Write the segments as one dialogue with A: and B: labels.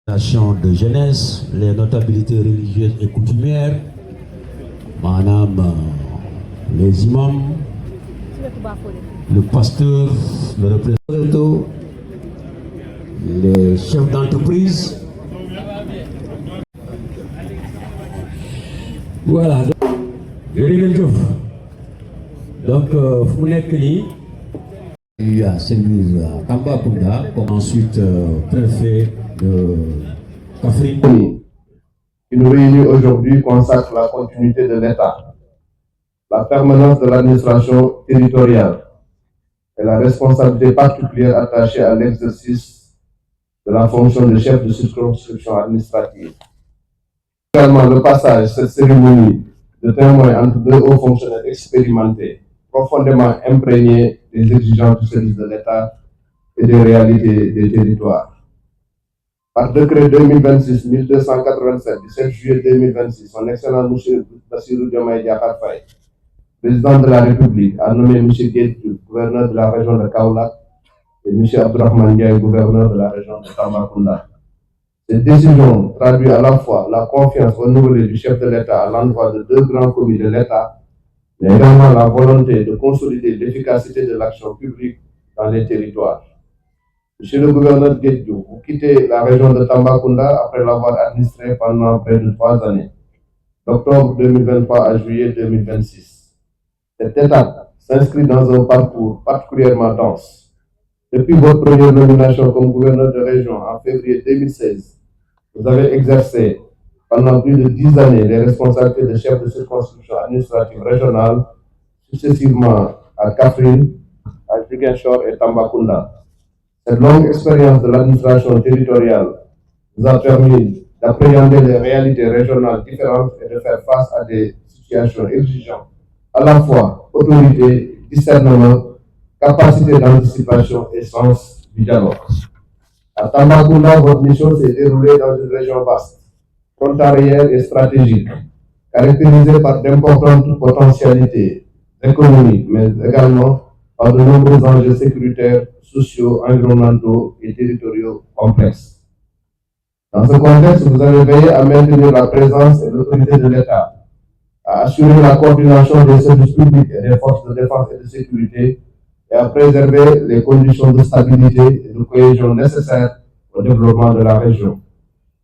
A: De jeunesse, les notabilités religieuses et coutumières, madame, les imams, le pasteur, le représentant, les chefs d'entreprise. Voilà. Donc, vous n'êtes il y a celui à Tambacounda, comme ensuite préfet de Kaffrine.
B: Qui nous réunit aujourd'hui consacre la continuité de l'État, la permanence de l'administration territoriale et la responsabilité particulière attachée à l'exercice de la fonction de chef de circonscription administrative. Également le passage de cette cérémonie de témoin entre deux hauts fonctionnaires expérimentés, profondément imprégnés des exigences du service de l'État et des réalités des territoires. Par décret 2026-1287 du 7 juillet 2026, son Excellence M. Bassirou Diomaye Diakhar Faye, président de la République, a nommé M. Guédiou, gouverneur de la région de Kaolack, et M. Abdourahmane Ndiaye, gouverneur de la région de Tambacounda. Cette décision traduit à la fois la confiance renouvelée du chef de l'État à l'endroit de deux grands commis de l'État, mais également la volonté de consolider l'efficacité de l'action publique dans les territoires. Monsieur le gouverneur Guédiou, vous quittez la région de Tambacounda après l'avoir administrée pendant près de 3 années, d'octobre 2023 à juillet 2026. Cette étape s'inscrit dans un parcours particulièrement dense. Depuis votre première nomination comme gouverneur de région en février 2016, vous avez exercé pendant plus de 10 années les responsabilités de chef de circonscription administrative régionale, successivement à Kaffrine, à Ziguinchor et Tambacounda. Cette longue expérience de l'administration territoriale vous a permis d'appréhender les réalités régionales différentes et de faire face à des situations exigeantes, à la fois autorité, discernement, capacité d'anticipation et sens du dialogue. À Tambacounda, votre mission s'est déroulée dans une région vaste, frontalière et stratégique, caractérisée par d'importantes potentialités économiques, mais également par de nombreux enjeux sécuritaires, sociaux, environnementaux et territoriaux complexes. Dans ce contexte, vous avez veillé à maintenir la présence et l'autorité de l'État, à assurer la coordination des services publics et des forces de défense et de sécurité, et à préserver les conditions de stabilité et de cohésion nécessaires au développement de la région.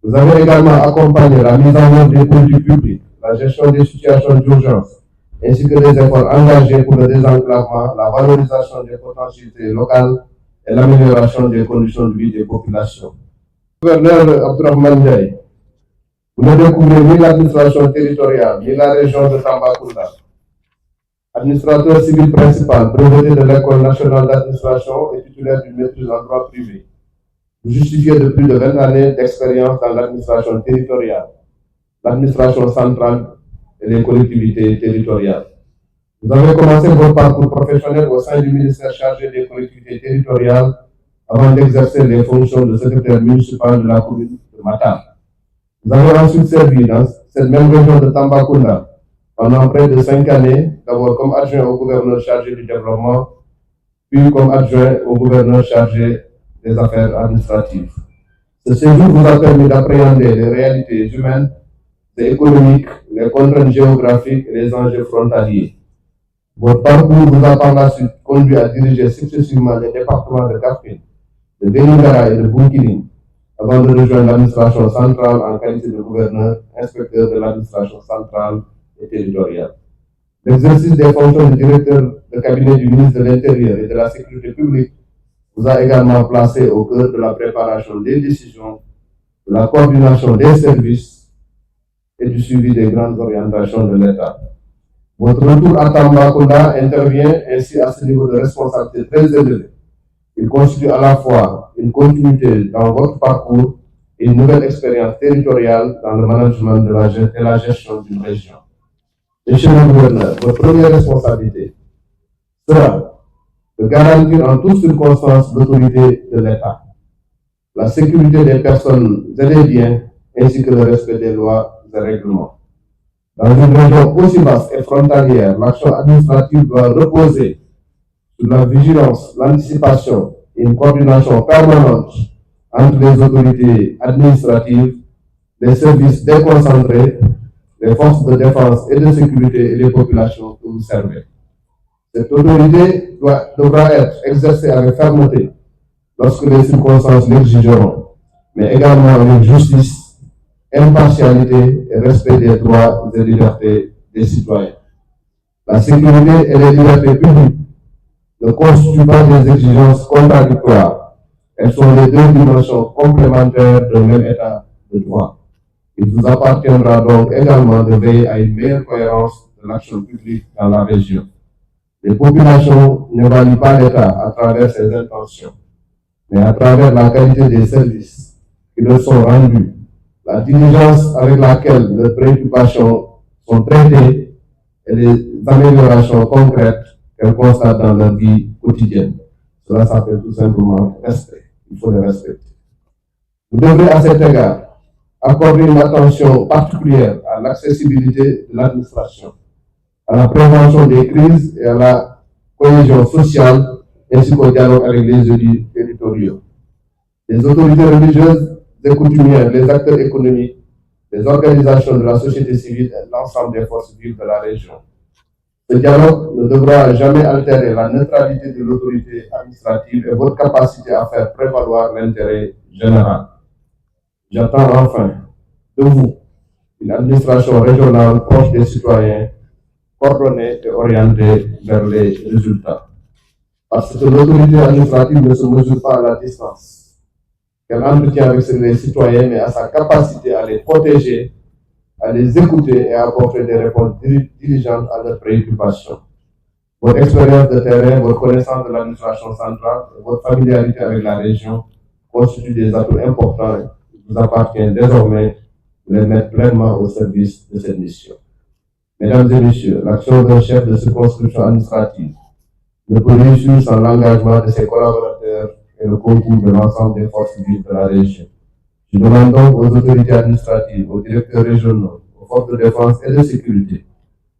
B: Vous avez également accompagné la mise en œuvre des politiques publiques, la gestion des situations d'urgence, ainsi que des efforts engagés pour le désenclavement, la valorisation des potentialités locales et l'amélioration des conditions de vie des populations. Gouverneur Abdourahmane Ndiaye, vous ne découvrez ni l'administration territoriale, ni la région de Tambacounda. Administrateur civil principal, breveté de l'École nationale d'administration et titulaire d'une maîtrise en droit privé. Vous justifiez de plus de 20 années d'expérience dans l'administration territoriale, l'administration centrale et les collectivités territoriales. Vous avez commencé votre parcours professionnel au sein du ministère chargé des collectivités territoriales avant d'exercer les fonctions de secrétaire municipal de la commune de Matam. Vous avez ensuite servi dans cette même région de Tambacounda pendant près de 5 années, d'abord comme adjoint au gouverneur chargé du développement, puis comme adjoint au gouverneur chargé des affaires administratives. Ce séjour vous a permis d'appréhender les réalités humaines et économiques, les contraintes géographiques et les enjeux frontaliers. Votre parcours vous a par la suite conduit à diriger successivement les départements de Kaffrine, de Vélingara et de Bounkiling, avant de rejoindre l'administration centrale en qualité de gouverneur, inspecteur de l'administration centrale et territoriale. L'exercice des fonctions de directeur de cabinet du ministre de l'Intérieur et de la Sécurité publique vous a également placé au cœur de la préparation des décisions, de la coordination des services et du suivi des grandes orientations de l'État. Votre retour à Tambacounda intervient ainsi à ce niveau de responsabilité très élevé. Il constitue à la fois une continuité dans votre parcours et une nouvelle expérience territoriale dans le management et la gestion d'une région. Monsieur le gouverneur, votre première responsabilité sera de garantir en toutes circonstances l'autorité de l'État, la sécurité des personnes et des biens, ainsi que le respect des lois et règlements. Dans une région aussi vaste et frontalière, l'action administrative doit reposer sur la vigilance, l'anticipation et une coordination permanente entre les autorités administratives, les services déconcentrés, les forces de défense et de sécurité et les populations que vous servez. Cette autorité devra être exercée avec fermeté lorsque les circonstances l'exigeront, mais également avec justice, impartialité et respect des droits et libertés des citoyens. La sécurité et les libertés publiques ne constituent pas des exigences contradictoires. Elles sont les deux dimensions complémentaires d'un même état de droit. Il vous appartiendra donc également de veiller à une meilleure cohérence de l'action publique dans la région. Les populations n'évaluent pas l'État à travers ses intentions, mais à travers la qualité des services qui leur sont rendus, la diligence avec laquelle leurs préoccupations sont traitées et les améliorations concrètes qu'elles constatent dans leur vie quotidienne. Cela s'appelle tout simplement respect. Il faut le respecter. Vous devrez à cet égard accorder une attention particulière à l'accessibilité de l'administration, à la prévention des crises et à la cohésion sociale, ainsi qu'au dialogue avec les élus territoriaux. Les autorités religieuses et coutumières, les acteurs économiques, les organisations de la société civile et l'ensemble des forces vives de la région. Ce dialogue ne devra jamais altérer la neutralité de l'autorité administrative et votre capacité à faire prévaloir l'intérêt général. J'attends enfin de vous une administration régionale proche des citoyens, coordonnée et orientée vers les résultats. Parce que l'autorité administrative ne se mesure pas à la distance qu'elle entretient avec les citoyens, mais à sa capacité à les protéger, à les écouter et à apporter des réponses diligentes à leurs préoccupations. Votre expérience de terrain, votre connaissance de l'administration centrale et votre familiarité avec la région constituent des atouts importants. Il vous appartient désormais de les mettre pleinement au service de cette mission. Mesdames et messieurs, l'action d'un chef de circonscription administrative ne peut réussir sans l'engagement de ses collaborateurs et le concours de l'ensemble des forces vives de la région. Je demande donc aux autorités administratives, aux directeurs régionaux, aux forces de défense et de sécurité,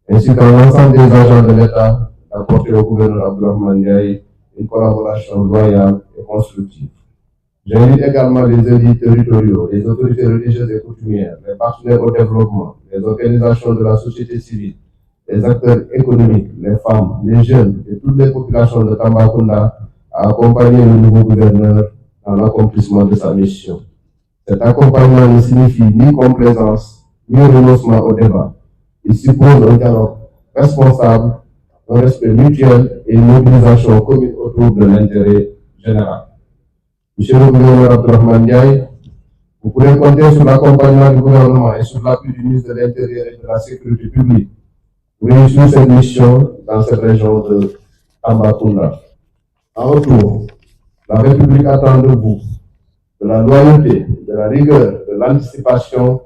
B: ainsi qu'à l'ensemble des agents de l'État, d'apporter au gouverneur Abdourahmane Ndiaye une collaboration loyale et constructive. J'invite également les élus territoriaux, les autorités religieuses et coutumières, les partenaires au développement, les organisations de la société civile, les acteurs économiques, les femmes, les jeunes et toutes les populations de Tambacounda à accompagner le nouveau gouverneur dans l'accomplissement de sa mission. Cet accompagnement ne signifie ni complaisance, ni renoncement au débat. Il suppose un dialogue responsable, un respect mutuel et une mobilisation commune autour de l'intérêt général. Monsieur le gouverneur Abdourahmane Ndiaye, vous pourrez compter sur l'accompagnement du gouvernement et sur l'appui du ministre de l'Intérieur et de la Sécurité publique pour réussir cette mission dans cette région de Tambacounda. En retour, la République attend de vous de la loyauté, de la rigueur, de l'anticipation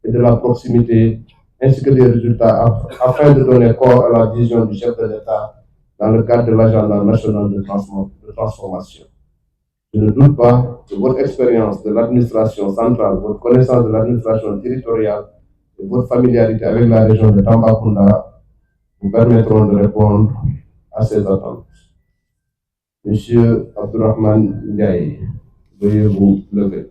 B: et de la proximité, ainsi que des résultats afin de donner corps à la vision du chef de l'État dans le cadre de l'agenda national de transformation. Je ne doute pas que votre expérience de l'administration centrale, votre connaissance de l'administration territoriale et votre familiarité avec la région de Tambacounda vous permettront de répondre à ces attentes. Monsieur Abdourahmane Ndiaye, veuillez vous lever.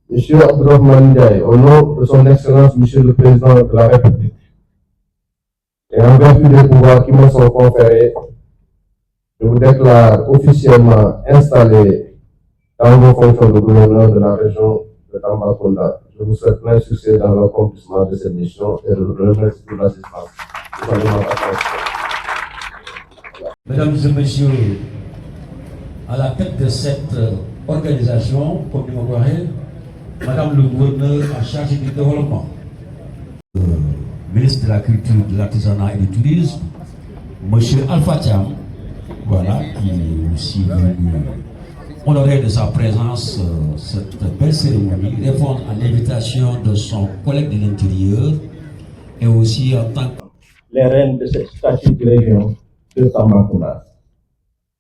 B: Monsieur Abdourahmane Ndiaye, au nom de son Excellence, Monsieur le Président de la République, et en vertu des pouvoirs qui me sont conférés, je vous déclare officiellement installé dans vos fonctions de gouverneur de la région de Tambacounda. Je vous souhaite plein succès dans l'accomplissement de cette mission et je vous remercie pour l'assistance.
A: Mesdames et messieurs, à la tête de cette organisation, comme vous le voyez, Madame le gouverneur en charge du développement, ministre de la Culture, de l'Artisanat et du Tourisme, Monsieur Alpha Thiam, voilà, qui est aussi venu honorer de sa présence cette belle cérémonie, répondre à l'invitation de son collègue de l'Intérieur et aussi en tant que
C: les reines de cette statue de région de Tambacounda.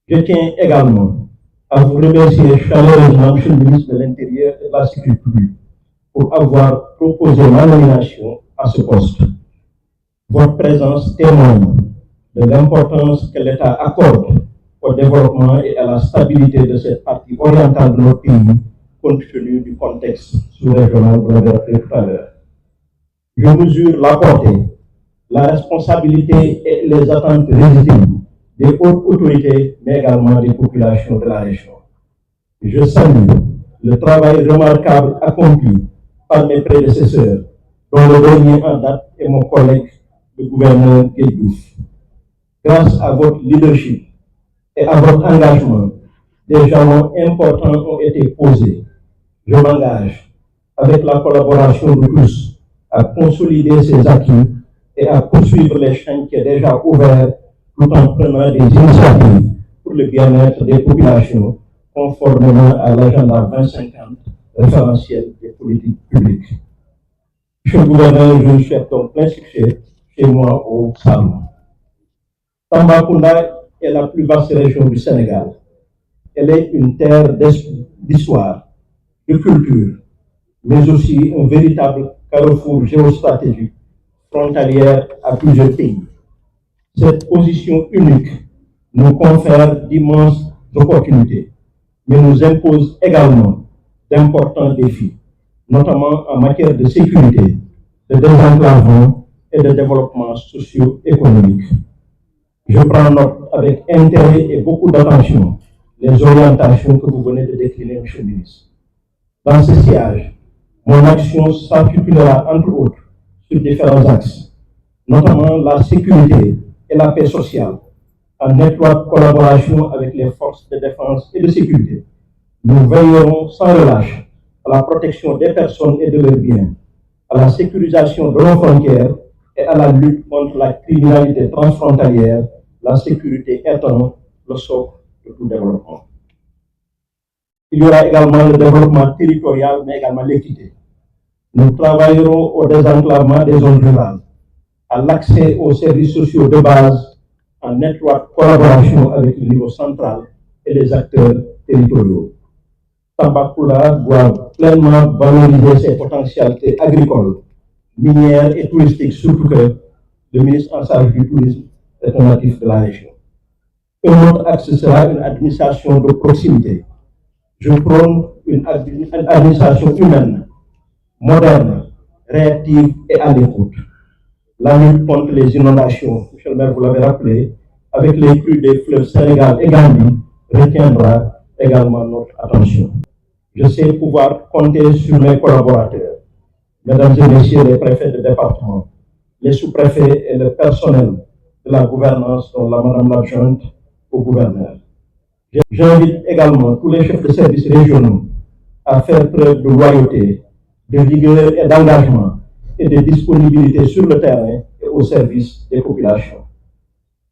C: Je tiens également à vous remercier chaleureusement, Monsieur le ministre de l'Intérieur et de la Sécurité publique, pour avoir proposé ma nomination à ce poste. Votre présence témoigne de l'importance que l'État accorde au développement et à la stabilité de cette partie orientale de notre pays, compte tenu du contexte sous-régional, vous l'avez rappelé tout à l'heure. Je mesure la portée, la responsabilité et les attentes légitimes des hautes autorités, mais également des populations de la région. Je salue le travail remarquable accompli par mes prédécesseurs, dont le dernier en date est mon collègue, le gouverneur Guédiouf. Grâce à votre leadership et à votre engagement, des jalons importants ont été posés. Je m'engage, avec la collaboration de tous, à consolider ces acquis et à poursuivre les chantiers déjà ouverts tout en prenant des initiatives pour le bien-être des populations conformément à l'agenda 2050 référentiel des politiques publiques. Monsieur le gouverneur, je souhaite donc plein succès chez moi au Saloum. Tambacounda est la plus vaste région du Sénégal. Elle est une terre d'histoire, de culture, mais aussi un véritable carrefour géostratégique frontalière à plusieurs pays. Cette position unique nous confère d'immenses opportunités, mais nous impose également d'importants défis, notamment en matière de sécurité, de désenclavement et de développement socio-économique. Je prends note avec intérêt et beaucoup d'attention les orientations que vous venez de décliner, Monsieur le ministre. Dans ce sillage, mon action s'articulera entre autres sur différents axes, notamment la sécurité et la paix sociale, en étroite collaboration avec les forces de défense et de sécurité. Nous veillerons sans relâche à la protection des personnes et de leurs biens, à la sécurisation de nos frontières et à la lutte contre la criminalité transfrontalière, la sécurité étant le socle de tout développement. Il y aura également le développement territorial, mais également l'équité. Nous travaillerons au désenclavement des zones rurales, à l'accès aux services sociaux de base, en étroite collaboration avec le niveau central et les acteurs territoriaux. Tambacounda doit pleinement valoriser ses potentialités agricoles, minières et touristiques, surtout que le ministre en charge du tourisme est un natif de la région. Un autre axe sera une administration de proximité. Je prône une administration humaine, moderne, réactive et à l'écoute. La lutte contre les inondations, monsieur le maire, vous l'avez rappelé, avec les crues des fleuves Sénégal et Gambie, retiendra également notre attention. Je sais pouvoir compter sur mes collaborateurs, mesdames et messieurs les préfets de département, les sous-préfets et le personnel de la gouvernance, dont la madame l'adjointe au gouverneur. J'invite également tous les chefs de services régionaux à faire preuve de loyauté, de rigueur et d'engagement et de disponibilité sur le terrain et au service des populations.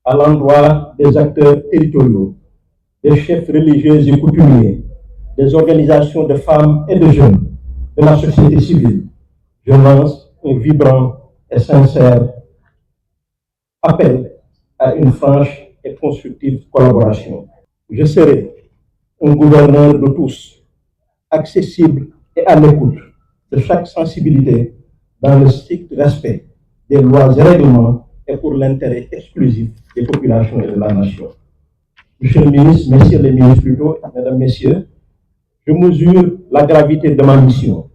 C: À l'endroit des acteurs territoriaux, des chefs religieux et coutumiers, des organisations de femmes et de jeunes, de la société civile, je lance un vibrant et sincère appel à une franche et constructive collaboration. Je serai un gouverneur de tous, accessible et à l'écoute de chaque sensibilité dans le strict respect des lois et règlements et pour l'intérêt exclusif des populations et de la nation. Monsieur le ministre, messieurs les ministres plutôt, mesdames, messieurs, je mesure la gravité de ma mission,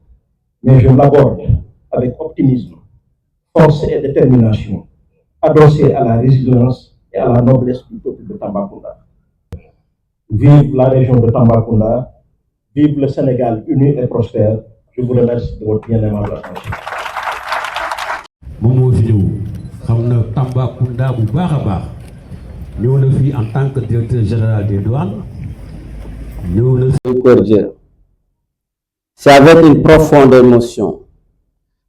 C: mais je l'aborde avec optimisme, force et détermination, adossée à la résilience et à la noblesse du peuple de Tambacounda. Vive la région de Tambacounda, vive le Sénégal uni et prospère. Je vous remercie de votre bien-aimable attention.
A: Momo fi ñëw xam na Tambacounda bu baax a baax ñëw na fi en tant que directeur général des douanes ñëw na fi.
D: C'est avec une profonde émotion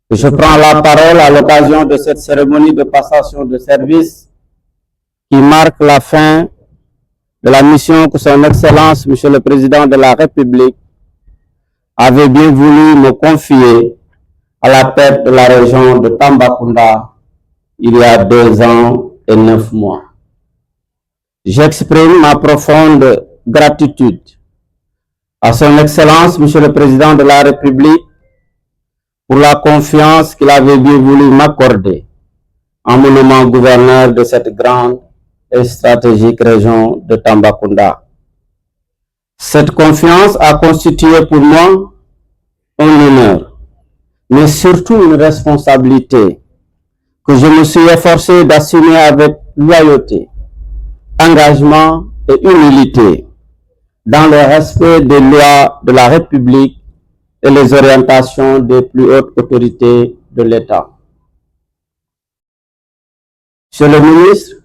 D: que je prends la parole à l'occasion de cette cérémonie de passation de service qui marque la fin de la mission que son Excellence, Monsieur le Président de la République, avait bien voulu me confier à la tête de la région de Tambacounda il y a 2 ans et 9 mois. J'exprime ma profonde gratitude à son Excellence, Monsieur le Président de la République, pour la confiance qu'il avait bien voulu m'accorder en me nommant gouverneur de cette grande et stratégique région de Tambacounda. Cette confiance a constitué pour moi un honneur, mais surtout une responsabilité que je me suis efforcé d'assumer avec loyauté, engagement et humilité, dans le respect des lois de la République et les orientations des plus hautes autorités de l'État. Monsieur le ministre,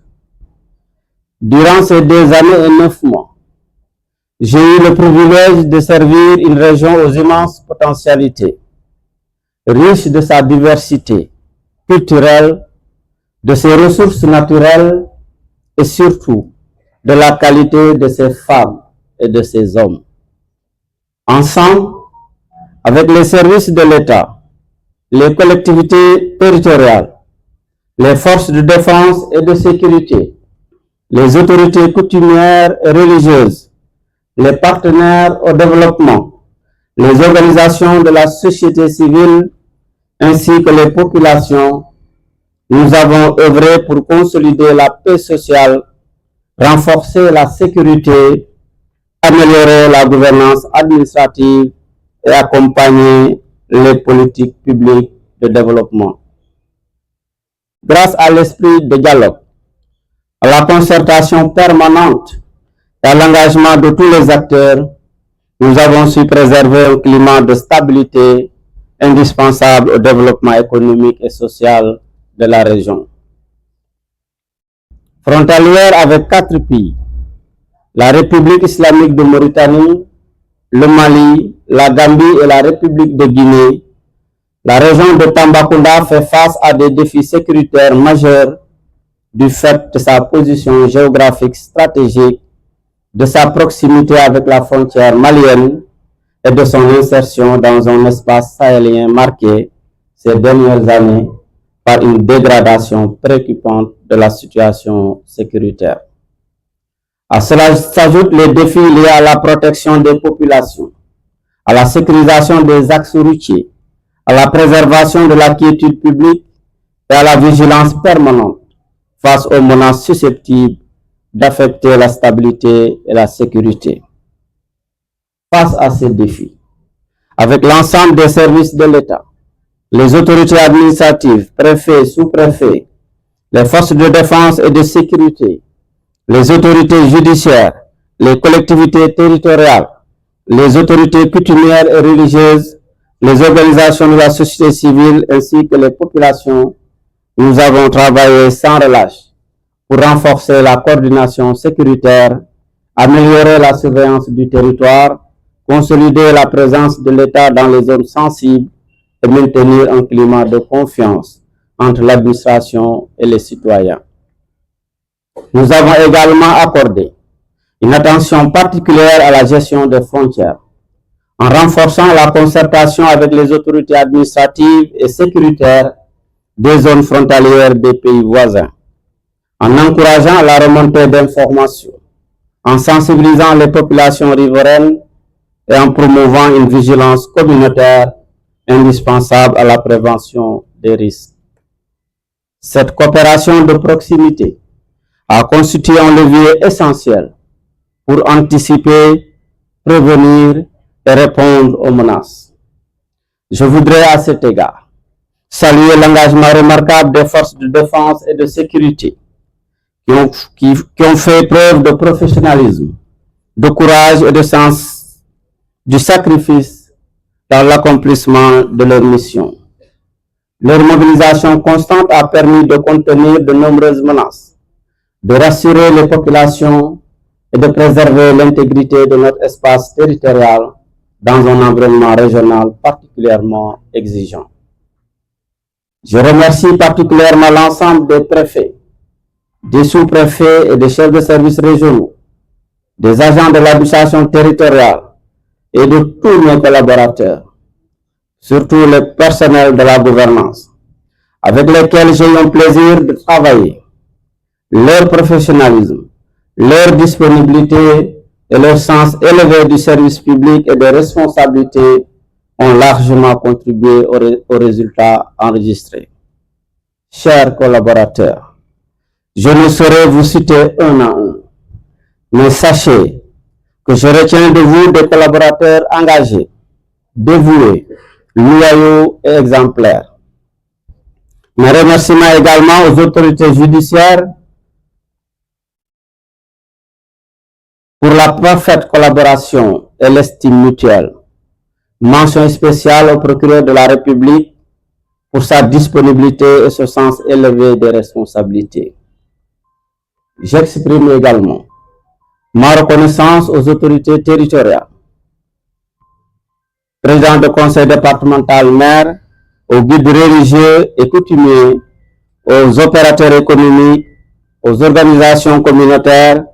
D: durant ces 2 années et 9 mois, j'ai eu le privilège de servir une région aux immenses potentialités, riche de sa diversité culturelle, de ses ressources naturelles et surtout de la qualité de ses femmes et de ses hommes. Ensemble, avec les services de l'État, les collectivités territoriales, les forces de défense et de sécurité, les autorités coutumières et religieuses, les partenaires au développement, les organisations de la société civile ainsi que les populations, nous avons œuvré pour consolider la paix sociale, renforcer la sécurité, améliorer la gouvernance administrative et accompagner les politiques publiques de développement. Grâce à l'esprit de dialogue, à la concertation permanente et à l'engagement de tous les acteurs, nous avons su préserver un climat de stabilité indispensable au développement économique et social de la région. Frontalière avec 4 pays, la République islamique de Mauritanie, le Mali, la Gambie et la République de Guinée, la région de Tambacounda fait face à des défis sécuritaires majeurs du fait de sa position géographique stratégique, de sa proximité avec la frontière malienne et de son insertion dans un espace sahélien marqué ces dernières années par une dégradation préoccupante de la situation sécuritaire. À cela s'ajoutent les défis liés à la protection des populations, à la sécurisation des axes routiers, à la préservation de la quiétude publique et à la vigilance permanente face aux menaces susceptibles d'affecter la stabilité et la sécurité. Face à ces défis, avec l'ensemble des services de l'État, les autorités administratives, préfets, sous-préfets, les forces de défense et de sécurité, les autorités judiciaires, les collectivités territoriales, les autorités coutumières et religieuses, les organisations de la société civile ainsi que les populations, nous avons travaillé sans relâche pour renforcer la coordination sécuritaire, améliorer la surveillance du territoire, consolider la présence de l'État dans les zones sensibles et maintenir un climat de confiance entre l'administration et les citoyens. Nous avons également accordé une attention particulière à la gestion des frontières, en renforçant la concertation avec les autorités administratives et sécuritaires des zones frontalières des pays voisins, en encourageant la remontée d'informations, en sensibilisant les populations riveraines et en promouvant une vigilance communautaire indispensable à la prévention des risques. Cette coopération de proximité a constitué un levier essentiel pour anticiper, prévenir et répondre aux menaces. Je voudrais à cet égard saluer l'engagement remarquable des forces de défense et de sécurité qui ont fait preuve de professionnalisme, de courage et de sens du sacrifice dans l'accomplissement de leur mission. Leur mobilisation constante a permis de contenir de nombreuses menaces, de rassurer les populations et de préserver l'intégrité de notre espace territorial dans un environnement régional particulièrement exigeant. Je remercie particulièrement l'ensemble des préfets, des sous-préfets et des chefs de services régionaux, des agents de l'administration territoriale et de tous mes collaborateurs, surtout le personnel de la gouvernance, avec lesquels j'ai eu un plaisir de travailler. Leur professionnalisme, leur disponibilité et leur sens élevé du service public et des responsabilités ont largement contribué aux résultats enregistrés. chers collaborateurs, je ne saurais vous citer un à un, mais sachez que je retiens de vous des collaborateurs engagés, dévoués, loyaux et exemplaires. Mes remerciements également aux autorités judiciaires pour la parfaite collaboration et l'estime mutuelle. Mention spéciale au procureur de la République pour sa disponibilité et ce sens élevé des responsabilités. J'exprime également ma reconnaissance aux autorités territoriales, président de conseil départemental, maire, aux guides religieux et coutumiers, aux opérateurs économiques, aux organisations communautaires,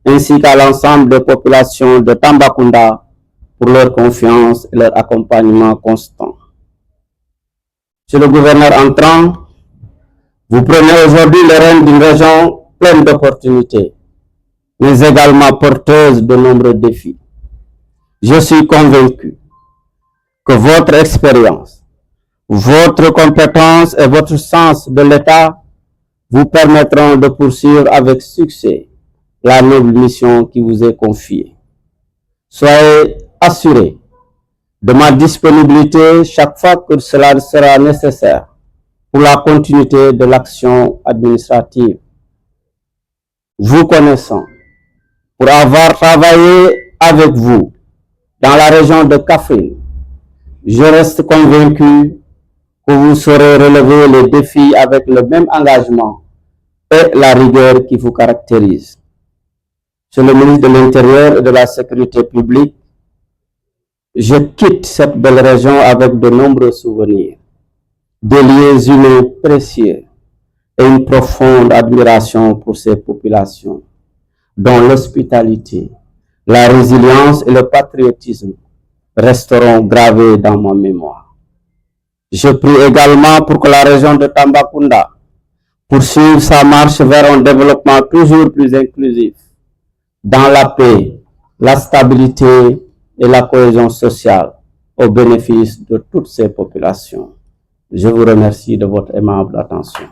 D: ainsi qu'à l'ensemble des populations de Tambacounda pour leur confiance et leur accompagnement constant. Monsieur le gouverneur entrant, vous prenez aujourd'hui les rênes d'une région pleine d'opportunités, mais également porteuse de nombreux défis. Je suis convaincu que votre expérience, votre compétence et votre sens de l'État vous permettront de poursuivre avec succès la noble mission qui vous est confiée. Soyez assurés de ma disponibilité chaque fois que cela sera nécessaire pour la continuité de l'action administrative. Vous connaissant, pour avoir travaillé avec vous dans la région de Kaffrine, je reste convaincu que vous saurez relever les défis avec le même engagement et la rigueur qui vous caractérise. Monsieur le ministre de l'Intérieur et de la Sécurité publique, je quitte cette belle région avec de nombreux souvenirs, des liens humains précieux et une profonde admiration pour ces populations, dont l'hospitalité, la résilience et le patriotisme resteront gravés dans ma mémoire. Je prie également pour que la région de Tambacounda poursuive sa marche vers un développement toujours plus inclusif, dans la paix, la stabilité et la cohésion sociale, au bénéfice de toutes ces populations. Je vous remercie de votre aimable attention.